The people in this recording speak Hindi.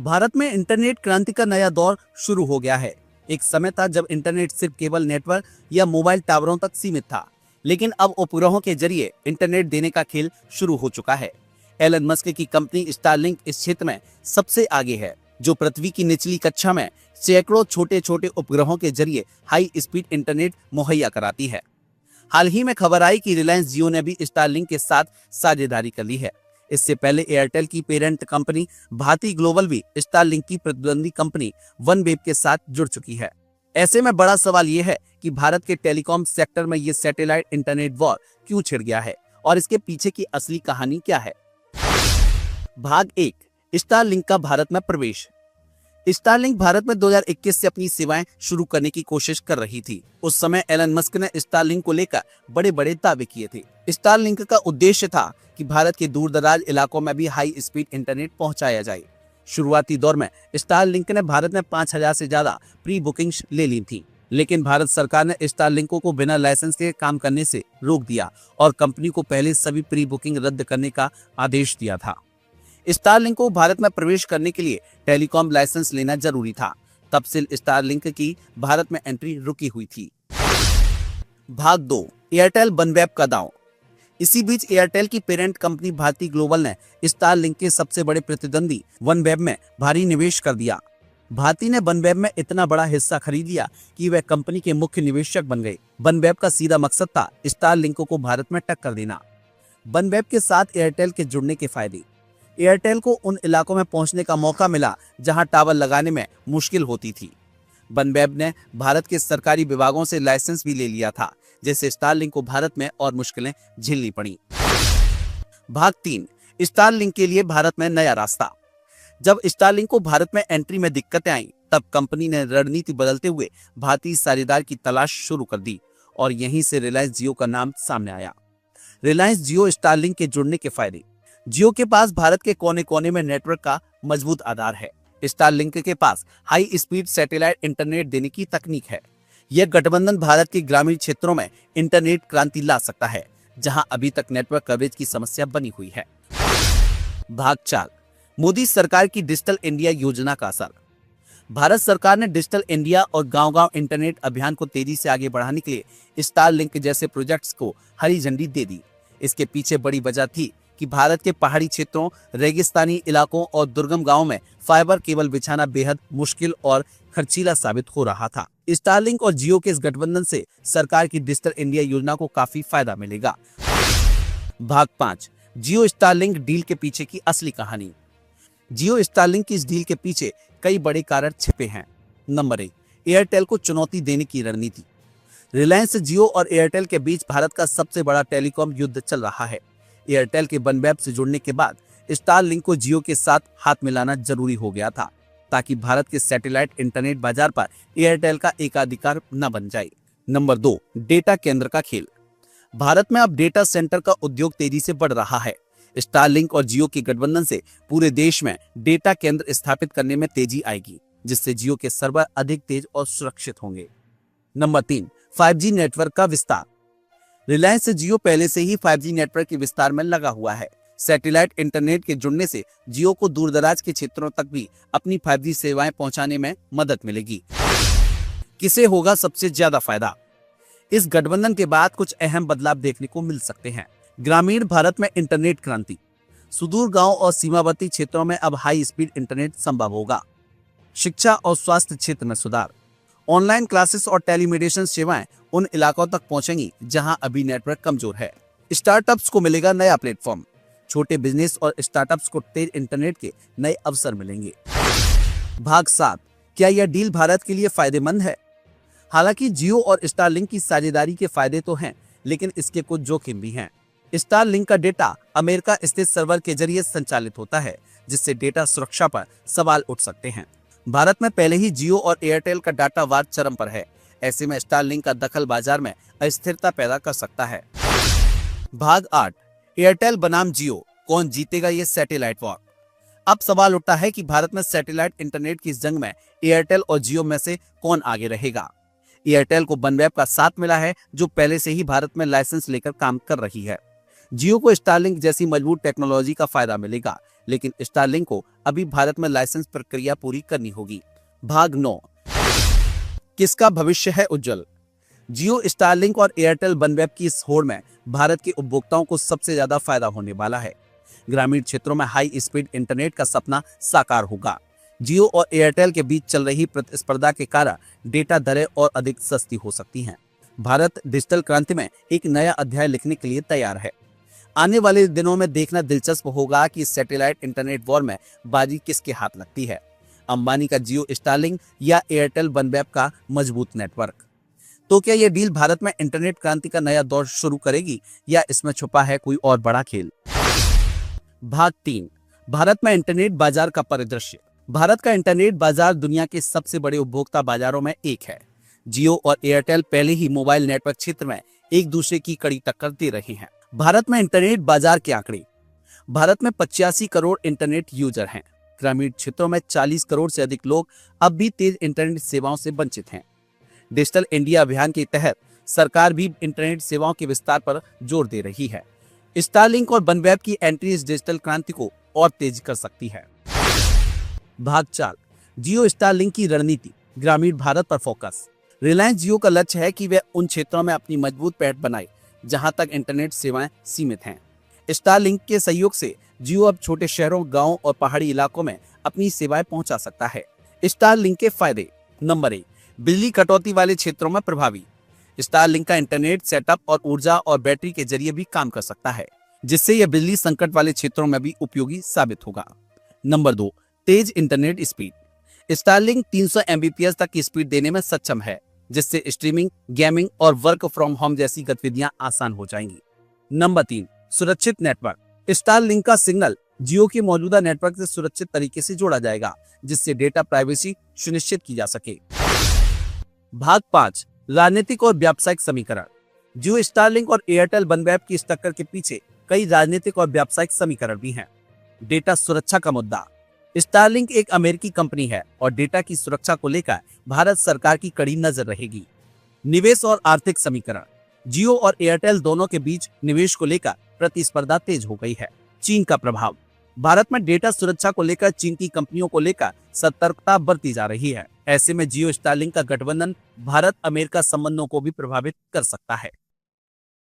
भारत में इंटरनेट क्रांति का नया दौर शुरू हो गया है। एक समय था जब इंटरनेट सिर्फ केबल नेटवर्क या मोबाइल टावरों तक सीमित था, लेकिन अब उपग्रहों के जरिए इंटरनेट देने का खेल शुरू हो चुका है। एलन मस्क की कंपनी स्टारलिंक इस क्षेत्र में सबसे आगे है, जो पृथ्वी की निचली कक्षा में सैकड़ों छोटे छोटे उपग्रहों के जरिए हाई स्पीड इंटरनेट मुहैया कराती है। हाल ही में खबर आई कि रिलायंस जियो ने भी स्टारलिंक के साथ साझेदारी कर ली है। इससे पहले एयरटेल की पेरेंट कंपनी भारती ग्लोबल भी स्टारलिंक की प्रतिद्वंदी कंपनी वनवेब के साथ जुड़ चुकी है। ऐसे में बड़ा सवाल यह है कि भारत के टेलीकॉम सेक्टर में ये सैटेलाइट इंटरनेट वॉर क्यों छिड़ गया है और इसके पीछे की असली कहानी क्या है। भाग 1, स्टारलिंक का भारत में प्रवेश। स्टारलिंक भारत में 2021 से अपनी सेवाएं शुरू करने की कोशिश कर रही थी। उस समय एलन मस्क ने स्टारलिंक को लेकर बड़े बड़े दावे किए थे। स्टारलिंक का उद्देश्य था कि भारत के दूर दराज इलाकों में भी हाई स्पीड इंटरनेट पहुंचाया जाए। शुरुआती दौर में स्टारलिंक ने भारत में 5000 से ज्यादा प्री बुकिंग्स ले ली थी, लेकिन भारत सरकार ने स्टारलिंक को बिना लाइसेंस के काम करने से रोक दिया और कंपनी को पहले सभी प्री बुकिंग रद्द करने का आदेश दिया था। स्टारलिंक को भारत में प्रवेश करने के लिए टेलीकॉम लाइसेंस लेना जरूरी था, तब से स्टारलिंक की भारत में एंट्री रुकी हुई थी। भाग 2, एयरटेल वनवेब का दांव। इसी बीच एयरटेल की पेरेंट कंपनी भारती ग्लोबल ने स्टारलिंक के सबसे बड़े प्रतिद्वंदी वनवेब में भारी निवेश कर दिया। भारती ने वनवेब में इतना बड़ा हिस्सा खरीद लिया कि वह कंपनी के मुख्य निवेशक बन गए। वनवेब का सीधा मकसद था स्टारलिंक को भारत में टक्कर देना। वनवेब के साथ एयरटेल के जुड़ने के फायदे। एयरटेल को उन इलाकों में पहुंचने का मौका मिला जहां टावर लगाने में मुश्किल होती थी। वनवेब ने भारत के सरकारी विभागों से लाइसेंस भी ले लिया था, जिससे स्टारलिंक को भारत में और मुश्किलें झेलनी पड़ी। भाग 3, स्टारलिंक के लिए भारत में नया रास्ता। जब स्टारलिंक को भारत में एंट्री में दिक्कतें आईं, तब कंपनी ने रणनीति बदलते हुए भारतीय साझेदार की तलाश शुरू कर दी और यहीं से रिलायंस जियो का नाम सामने आया। रिलायंस जियो स्टारलिंक के जुड़ने के फायदे। जियो के पास भारत के कोने कोने में नेटवर्क का मजबूत आधार है। स्टारलिंक के पास हाई स्पीड सैटेलाइट इंटरनेट देने की तकनीक है। यह गठबंधन भारत के ग्रामीण क्षेत्रों में इंटरनेट क्रांति ला सकता है, जहां अभी तक नेटवर्क कवरेज की समस्या बनी हुई है। भाग 4, मोदी सरकार की डिजिटल इंडिया योजना का असर। भारत सरकार ने डिजिटल इंडिया और गांव-गांव इंटरनेट अभियान को तेजी से आगे बढ़ाने के लिए स्टारलिंक जैसे प्रोजेक्ट्स को हरी झंडी दे दी। इसके पीछे बड़ी वजह थी कि भारत के पहाड़ी क्षेत्रों, रेगिस्तानी इलाकों और दुर्गम गांवों में फाइबर केबल बिछाना बेहद मुश्किल और खर्चीला साबित हो रहा था। स्टारलिंक और जियो के इस गठबंधन से सरकार की डिजिटल इंडिया योजना को काफी फायदा मिलेगा। भाग 5, जियो स्टारलिंक डील के पीछे की असली कहानी। जियो स्टारलिंक की इस डील के पीछे कई बड़े कारण छिपे हैं। नंबर 1, एयरटेल को चुनौती देने की रणनीति। रिलायंस जियो और एयरटेल के बीच भारत का सबसे बड़ा टेलीकॉम युद्ध चल रहा है। एयरटेल के वनवेब से जुड़ने के बाद स्टारलिंक को जियो के साथ हाथ मिलाना जरूरी हो गया था, ताकि भारत के सैटेलाइट इंटरनेट बाजार पर एयरटेल का एकाधिकार न बन जाए। नंबर 2, डेटा केंद्र का खेल। भारत में अब डेटा सेंटर का उद्योग तेजी से बढ़ रहा है। स्टारलिंक और जियो के गठबंधन से पूरे देश में डेटा केंद्र स्थापित करने में तेजी आएगी, जिससे जियो के सर्वर अधिक तेज और सुरक्षित होंगे। नंबर 3, 5G नेटवर्क का विस्तार। रिलायंस जियो पहले से ही 5G नेटवर्क के विस्तार में लगा हुआ है। सैटेलाइट इंटरनेट के जुड़ने से जियो को दूरदराज के क्षेत्रों तक भी अपनी 5G सेवाएं पहुंचाने में मदद मिलेगी। किसे होगा सबसे ज्यादा फायदा? इस गठबंधन के बाद कुछ अहम बदलाव देखने को मिल सकते हैं। ग्रामीण भारत में इंटरनेट क्रांति। सुदूर गांव और सीमावर्ती क्षेत्रों में अब हाई स्पीड इंटरनेट संभव होगा। शिक्षा और स्वास्थ्य क्षेत्र में सुधार। ऑनलाइन क्लासेस और टेलीमेडिसिन सेवाएं उन इलाकों तक पहुंचेंगी जहां अभी नेटवर्क कमजोर है। स्टार्टअप्स को मिलेगा नया प्लेटफॉर्म। छोटे बिजनेस और स्टार्टअप्स को तेज इंटरनेट के नए अवसर मिलेंगे। भाग 7, क्या यह डील भारत के लिए फायदेमंद है? हालांकि जियो और स्टारलिंक की साझेदारी के फायदे तो हैं, लेकिन इसके कुछ जोखिम भी हैं। स्टारलिंक का डेटा अमेरिका स्थित सर्वर के जरिए संचालित होता है, जिससे डेटा सुरक्षा पर सवाल उठ सकते हैं। भारत में पहले ही जियो और एयरटेल का डाटा वार चरम पर है। ऐसे में स्टारलिंक का दखल बाजार में अस्थिरता पैदा कर सकता है। भाग 8, एयरटेल बनाम जियो, कौन जीतेगा ये सैटेलाइट वॉर? अब सवाल उठता है कि भारत में सैटेलाइट इंटरनेट की इस जंग में एयरटेल और जियो में से कौन आगे रहेगा। एयरटेल को वनवेब का साथ मिला है, जो पहले से ही भारत में लाइसेंस लेकर काम कर रही है। जियो को स्टारलिंक जैसी मजबूत टेक्नोलॉजी का फायदा मिलेगा, लेकिन स्टारलिंक को अभी भारत में लाइसेंस प्रक्रिया पूरी करनी होगी। भाग 9, किसका भविष्य है उज्जवल। जियो, स्टारलिंक और एयरटेल वनवेब की इस होड़ में भारत के उपभोक्ताओं को सबसे ज्यादा फायदा होने वाला है। ग्रामीण क्षेत्रों में हाई स्पीड इंटरनेट का सपना साकार होगा। जियो और एयरटेल के बीच चल रही प्रतिस्पर्धा के कारण डेटा दरें और अधिक सस्ती हो सकती हैं। भारत डिजिटल क्रांति में एक नया अध्याय लिखने के लिए तैयार है। आने वाले दिनों में देखना दिलचस्प होगा कि सैटेलाइट इंटरनेट वॉर में बाजी किसके हाथ लगती है, अंबानी का जियो स्टारलिंक या एयरटेल वनवेब का मजबूत नेटवर्क। तो क्या यह डील भारत में इंटरनेट क्रांति का नया दौर शुरू करेगी या इसमें छुपा है कोई और बड़ा खेल। भाग 3, भारत में इंटरनेट बाजार का परिदृश्य। भारत का इंटरनेट बाजार दुनिया के सबसे बड़े उपभोक्ता बाजारों में एक है। जियो और एयरटेल पहले ही मोबाइल नेटवर्क क्षेत्र में एक दूसरे की कड़ी टक्कर दे रहे हैं। भारत में इंटरनेट बाजार के आंकड़े। भारत में 85 करोड़ इंटरनेट यूजर हैं। ग्रामीण क्षेत्रों में 40 करोड़ से अधिक लोग अब भी तेज इंटरनेट सेवाओं से वंचित हैं। डिजिटल इंडिया अभियान के तहत सरकार भी इंटरनेट सेवाओं के विस्तार पर जोर दे रही है। स्टारलिंक और वनवेब की एंट्री इस डिजिटल क्रांति को और तेज कर सकती है। भाग 4, जियो स्टारलिंक की रणनीति, ग्रामीण भारत पर फोकस। रिलायंस जियो का लक्ष्य है कि वह उन क्षेत्रों में अपनी मजबूत पैठ बनाए जहां तक इंटरनेट सेवाएं सीमित हैं। स्टारलिंक के सहयोग से जियो अब छोटे शहरों, गांवों और पहाड़ी इलाकों में अपनी सेवाएं पहुंचा सकता है। स्टारलिंक के फायदे। नंबर 1, बिजली कटौती वाले क्षेत्रों में प्रभावी। स्टारलिंक का इंटरनेट सेटअप और ऊर्जा और बैटरी के जरिए भी काम कर सकता है, जिससे यह बिजली संकट वाले क्षेत्रों में भी उपयोगी साबित होगा। नंबर 2, तेज इंटरनेट स्पीड। स्टारलिंक 300 Mbps तक की स्पीड देने में सक्षम है, जिससे स्ट्रीमिंग, गेमिंग और वर्क फ्रॉम होम जैसी गतिविधियां आसान हो जाएंगी। नंबर 3, सुरक्षित नेटवर्क। स्टारलिंक का सिग्नल जियो के मौजूदा नेटवर्क से सुरक्षित तरीके से जोड़ा जाएगा, जिससे डेटा प्राइवेसी सुनिश्चित की जा सके। भाग 5, राजनीतिक और व्यावसायिक समीकरण। जियो स्टारलिंक और एयरटेल वनवेब की इस टक्कर के पीछे कई राजनीतिक और व्यावसायिक समीकरण भी हैं। डेटा सुरक्षा का मुद्दा। स्टारलिंक एक अमेरिकी कंपनी है और डेटा की सुरक्षा को लेकर भारत सरकार की कड़ी नजर रहेगी। निवेश और आर्थिक समीकरण। जियो और एयरटेल दोनों के बीच निवेश को लेकर प्रतिस्पर्धा तेज हो गई है। चीन का प्रभाव। भारत में डेटा सुरक्षा को लेकर चीन की कंपनियों को लेकर सतर्कता बरती जा रही है। ऐसे में जियो स्टारलिंक का गठबंधन भारत अमेरिका संबंधों को भी प्रभावित कर सकता है।